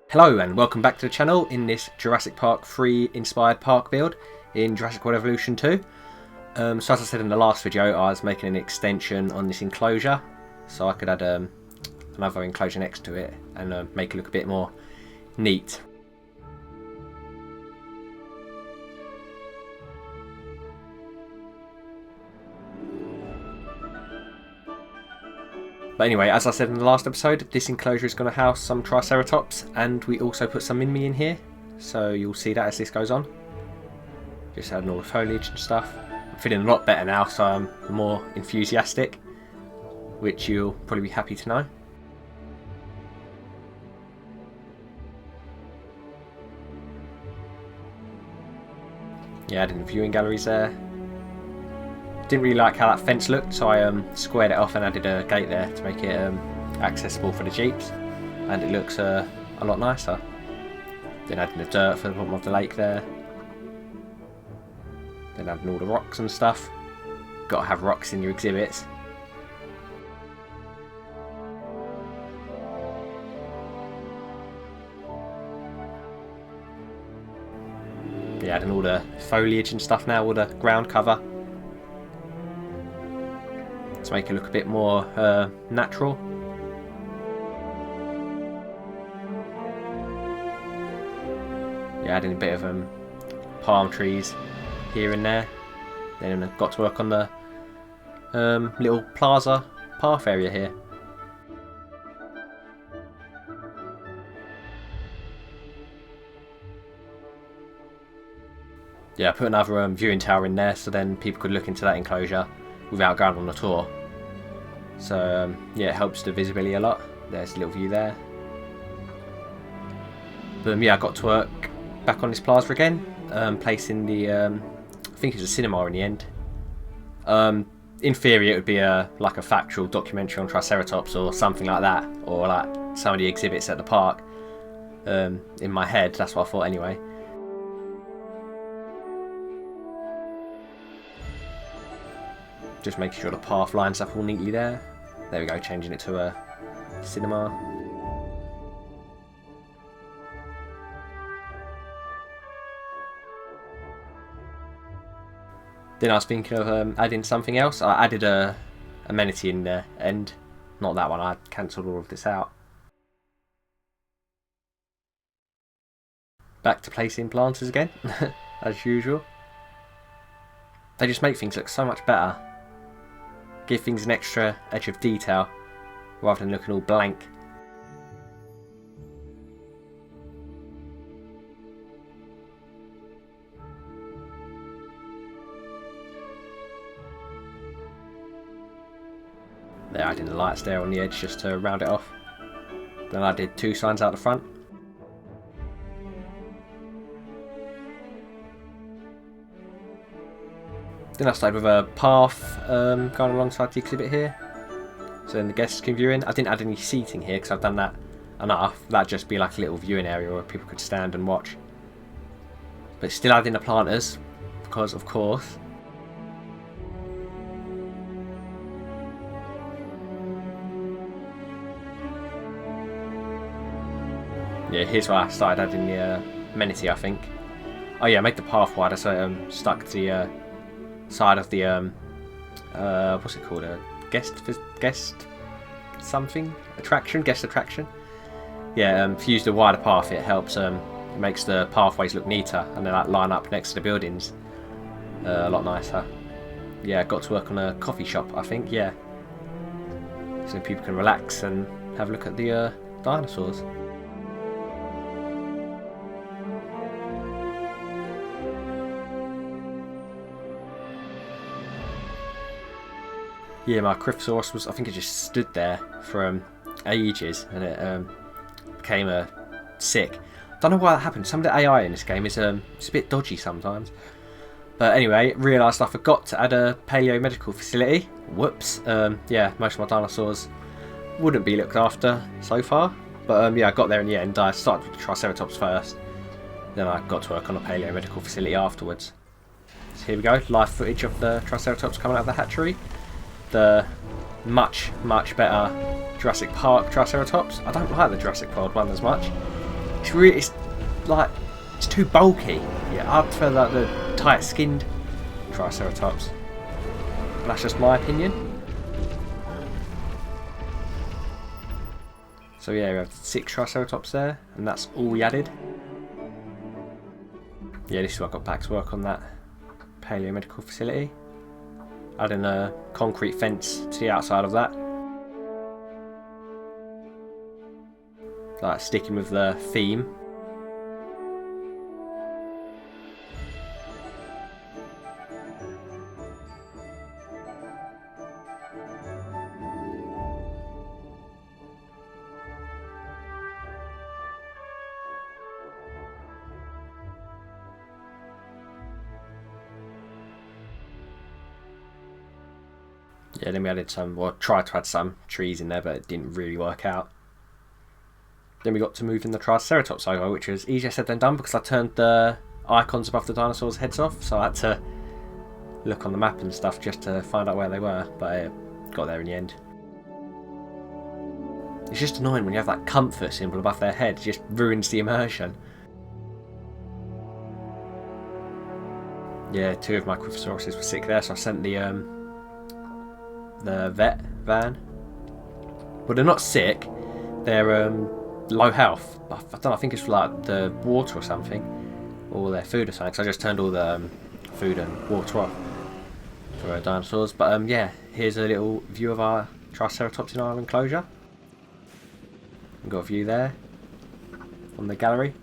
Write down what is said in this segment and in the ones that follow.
Hello and welcome back to the channel in this Jurassic Park 3 inspired park build in Jurassic World Evolution 2. So as I said in the last video, I was making an extension on this enclosure so I could add another enclosure next to it and make it look a bit more neat. But anyway, as I said in the last episode, this enclosure is going to house some Triceratops, and we also put some Minmi in here, so you'll see that as this goes on. Just adding all the foliage and stuff. I'm feeling a lot better now, so I'm more enthusiastic, which you'll probably be happy to know. Yeah, adding the viewing galleries there. Didn't really like how that fence looked, so I squared it off and added a gate there to make it accessible for the jeeps, and it looks a lot nicer. Then adding the dirt for the bottom of the lake there. Then adding all the rocks and stuff. Got to have rocks in your exhibits. Yeah, adding all the foliage and stuff now, all the ground cover, to make it look a bit more natural. Yeah, adding a bit of palm trees here and there. Then I've got to work on the little plaza path area here. Yeah, I put another viewing tower in there so then people could look into that enclosure without going on a tour. So yeah, it helps the visibility a lot. There's a little view there. But yeah, I got to work back on this plaza again, placing the I think it was a cinema in the end. In theory it would be like a factual documentary on Triceratops or something like that, or like some of the exhibits at the park. In my head, that's what I thought anyway. Just making sure the path lines up all neatly there. There we go, changing it to a cinema. Then I was thinking of adding something else. I added a amenity in the end. Not that one, I cancelled all of this out. Back to placing planters again, as usual. They just make things look so much better. Give things an extra edge of detail rather than looking all blank. There, adding the lights there on the edge just to round it off. Then I did two signs out the front. Then I started with a path going alongside the exhibit here, so then the guests can view in. I didn't add any seating here because I've done that enough. That'd just be like a little viewing area where people could stand and watch. But still adding the planters, because of course. Yeah, here's where I started adding the amenity, I think. Oh yeah, I made the path wider so it stuck to the side of the what's it called, a guest something attraction, guest attraction. Yeah, if you use the wider path, it helps. It makes the pathways look neater, and they like line up next to the buildings a lot nicer. Yeah, got to work on a coffee shop, I think. Yeah, so people can relax and have a look at the dinosaurs. Yeah, my Carcharodontosaurus was, I think it just stood there for ages, and it became sick. Don't know why that happened. Some of the AI in this game is it's a bit dodgy sometimes. But anyway, realised I forgot to add a paleo medical facility. Whoops. Yeah, most of my dinosaurs wouldn't be looked after so far. But yeah, I got there in the end. I started with the Triceratops first. Then I got to work on a paleo medical facility afterwards. So here we go, live footage of the Triceratops coming out of the hatchery. The much better Jurassic Park Triceratops. I don't like the Jurassic World one as much. it's like it's too bulky. Yeah, I prefer like the tight-skinned Triceratops. But that's just my opinion. So yeah, we have 6 Triceratops there, and that's all we added. Yeah, this is what I got back to work on that paleomedical facility. Adding a concrete fence to the outside of that. Like sticking with the theme. Yeah, then we added some, well, tried to add some trees in there, but it didn't really work out. Then we got to move in the Triceratops logo, which was easier said than done because I turned the icons above the dinosaurs' heads off, so I had to look on the map and stuff just to find out where they were, but I got there in the end. It's just annoying when you have that comfort symbol above their head, it just ruins the immersion. Yeah, 2 of my Quiphosauruses were sick there, so I sent the vet van. Well, they're not sick, they're low health. I don't know, I think it's like the water or something, or their food or something, so I just turned all the food and water off for our dinosaurs. But yeah, here's a little view of our Triceratops in our enclosure. We've got a view there on the gallery,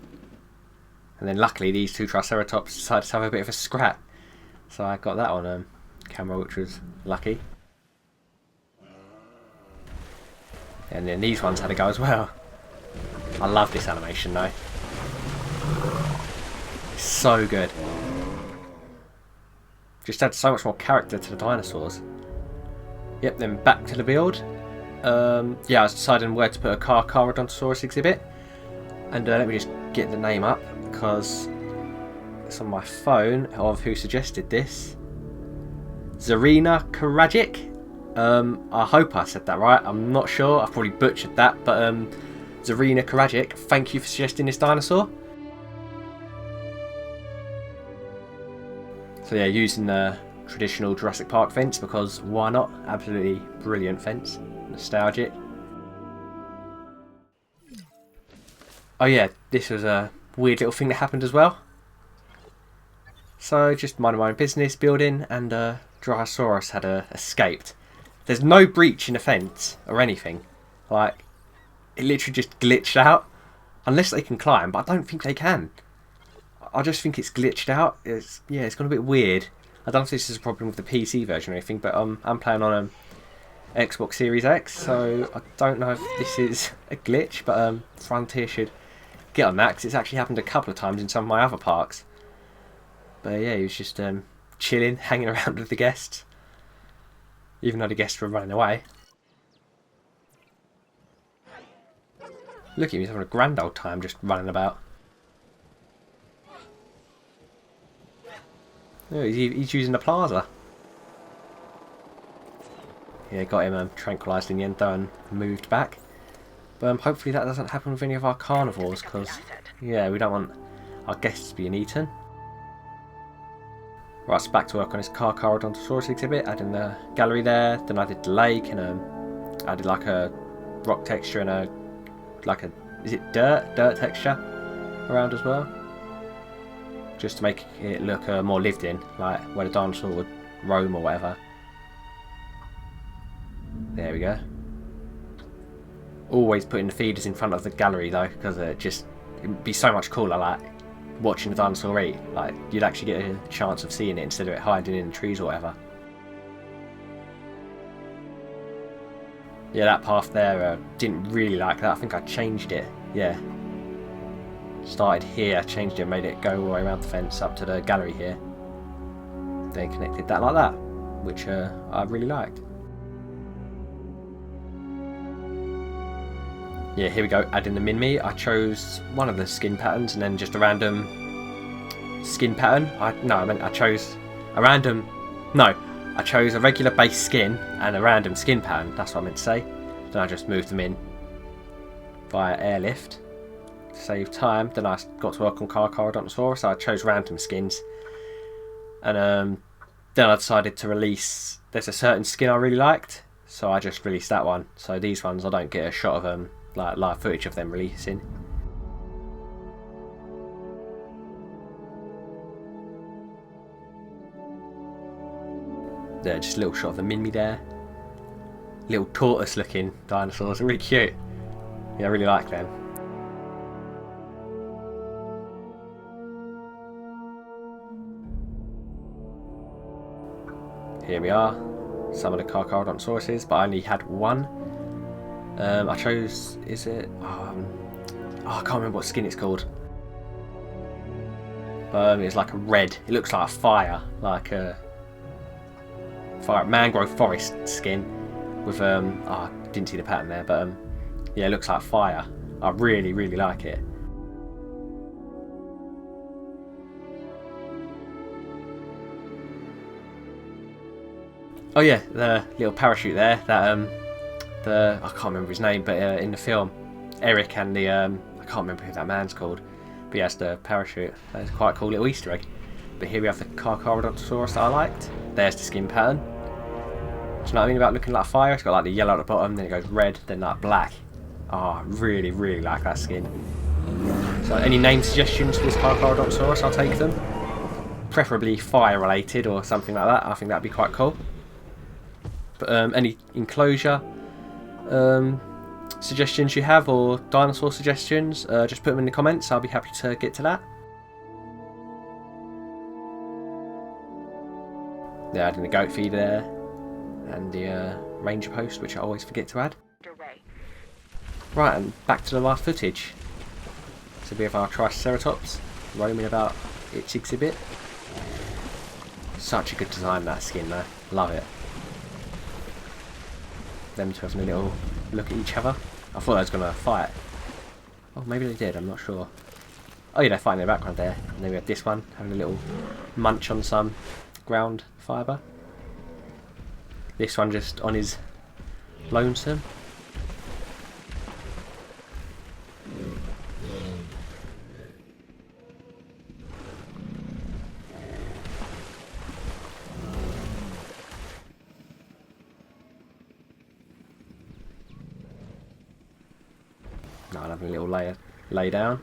and then luckily these 2 Triceratops decided to have a bit of a scrap, so I got that on camera, which was lucky. And then these ones had a go as well. I love this animation though. It's so good. Just adds so much more character to the dinosaurs. Yep, then back to the build. Yeah, I was deciding where to put a Carcharodontosaurus exhibit. And let me just get the name up because it's on my phone of who suggested this. Karagic. I hope I said that right. I'm not sure. I've probably butchered that, but Karagic, thank you for suggesting this dinosaur. So yeah, using the traditional Jurassic Park fence because why not? Absolutely brilliant fence. Nostalgic. Oh yeah, this was a weird little thing that happened as well. So just minding my own business, building, and Dinosaurus had escaped. There's no breach in the fence or anything. Like, it literally just glitched out. Unless they can climb, but I don't think they can. I just think it's glitched out. It's gone a bit weird. I don't know if this is a problem with the PC version or anything, but I'm playing on Xbox Series X, so I don't know if this is a glitch, but Frontier should get on that because it's actually happened a couple of times in some of my other parks. But yeah, he was just chilling, hanging around with the guests. Even though the guests were running away. Look at him, he's having a grand old time just running about. Oh, he's using the plaza. Yeah, got him tranquilised in the end though and moved back. But hopefully that doesn't happen with any of our carnivores because, yeah, we don't want our guests being eaten. Right, so back to work on this Carcharodontosaurus exhibit, adding the gallery there, then I did the lake and added like a rock texture and is it dirt texture around as well? Just to make it look more lived in, like where the dinosaur would roam or whatever. There we go. Always putting the feeders in front of the gallery though, because it'd be so much cooler like watching the dinosaur eat. Like you'd actually get a chance of seeing it instead of it hiding in the trees or whatever. Yeah, that path there, didn't really like that. I think I changed it. Yeah. Started here, changed it, made it go all the way around the fence up to the gallery here. Then connected that like that, which I really liked. Yeah, here we go, adding the min-me. I chose one of the skin patterns and then just a random skin pattern. I chose a regular base skin and a random skin pattern. That's what I meant to say. Then I just moved them in via airlift. to save time. Then I got to work on Carcharodontosaurus, so I chose random skins. And then I decided to release, there's a certain skin I really liked, so I just released that one. So these ones I don't get a shot of like live footage of them releasing. There, just a little shot of the Minmi there. Little tortoise looking dinosaurs, really cute. Yeah, I really like them. Here we are, some of the Carcharodontosauruses, but I only had one. I chose, is it? I can't remember what skin it's called. It's like a red, it looks like a fire, like a mangrove forest skin with I didn't see the pattern there, but yeah, it looks like fire. I really like it. Oh yeah, the little parachute there, that I can't remember his name, but in the film, Eric and the I can't remember who that man's called, but he has the parachute. That's quite a cool little Easter egg. But here we have the Carcharodontosaurus that I liked. There's the skin pattern. Do you know what I mean about looking like fire? It's got like the yellow at the bottom, then it goes red, then like black. Oh, I really like that skin. So any name suggestions for this Carcharodontosaurus, I'll take them. Preferably fire related or something like that. I think that'd be quite cool. But any enclosure suggestions you have, or dinosaur suggestions, just put them in the comments. I'll be happy to get to that. Yeah, adding the goat feeder there. And the ranger post, which I always forget to add. Right, and back to the live footage. So we have our Triceratops roaming about its exhibit. Such a good design, that skin though. Love it. Them two having a little look at each other. I thought they was going to fight. Oh, maybe they did, I'm not sure. Oh yeah, they're fighting in the background there. And then we have this one having a little munch on some ground fibre. This one just on his lonesome. Now I'm having a little lay down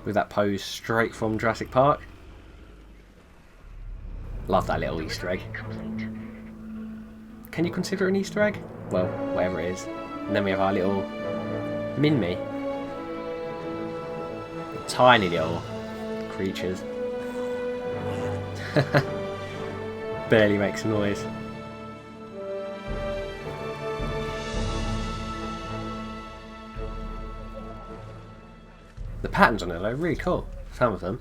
with that pose straight from Jurassic Park. Love that little Easter egg. Can you consider it an Easter egg? Well, whatever it is. And then we have our little Minmi. Tiny little creatures. Barely makes a noise. The patterns on it are really cool, some of them.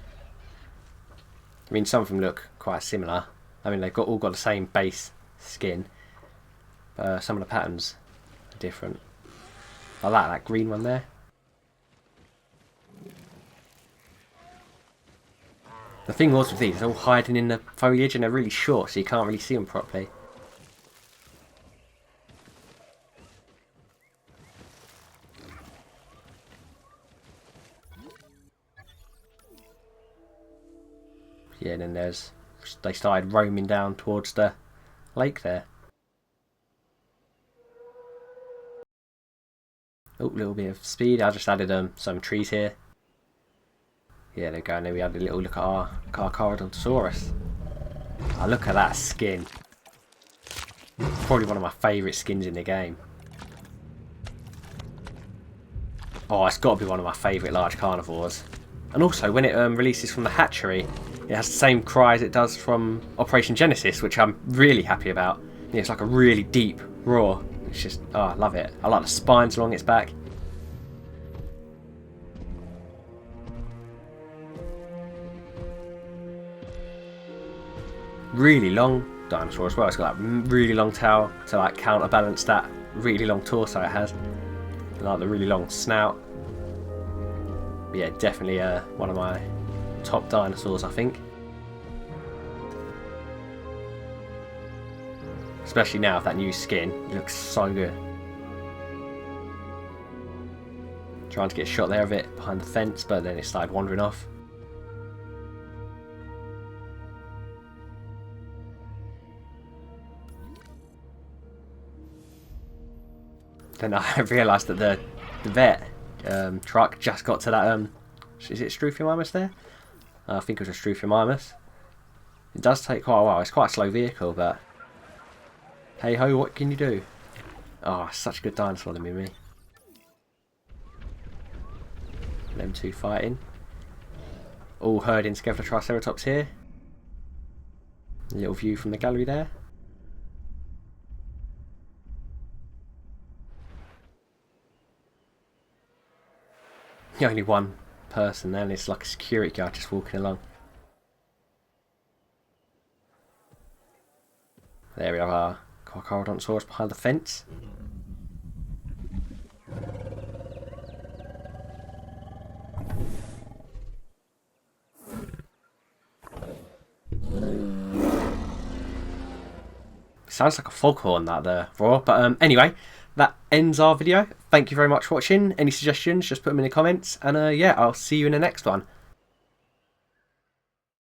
I mean, some of them look quite similar. I mean, they've all got the same base skin. But some of the patterns are different. I like that green one there. The thing was with these, they're all hiding in the foliage and they're really short, so you can't really see them properly. Yeah, and then they started roaming down towards the lake there. Oh, a little bit of speed. I just added some trees here. Yeah, there we go. And then we had a little look at our Carcharodontosaurus. Oh, look at that skin. Probably one of my favourite skins in the game. Oh, it's got to be one of my favourite large carnivores. And also, when it releases from the hatchery, it has the same cry as it does from Operation Genesis, which I'm really happy about. Yeah, it's like a really deep roar. It's just, oh, I love it. I like the spines along its back. Really long dinosaur as well. It's got that really long tail to like counterbalance that really long torso it has. And like the really long snout. But yeah, definitely one of my top dinosaurs, I think. Especially now with that new skin, it looks so good. Trying to get a shot there of it behind the fence, but then it started wandering off. Then I realised that the vet truck just got to that, is it Struthiomimus there? I think it was a Struthiomimus. It does take quite a while. It's quite a slow vehicle, but hey ho, what can you do? Oh, such a good dinosaur, the Mimi. Them two fighting. All herding together, Triceratops here. A little view from the gallery there. Only one person there, and it's like a security guard just walking along. There we have our Carcharodontosaurus behind the fence. Sounds like a foghorn, that the roar. But anyway, that ends our video. Thank you very much for watching. Any suggestions, just put them in the comments. And yeah, I'll see you in the next one.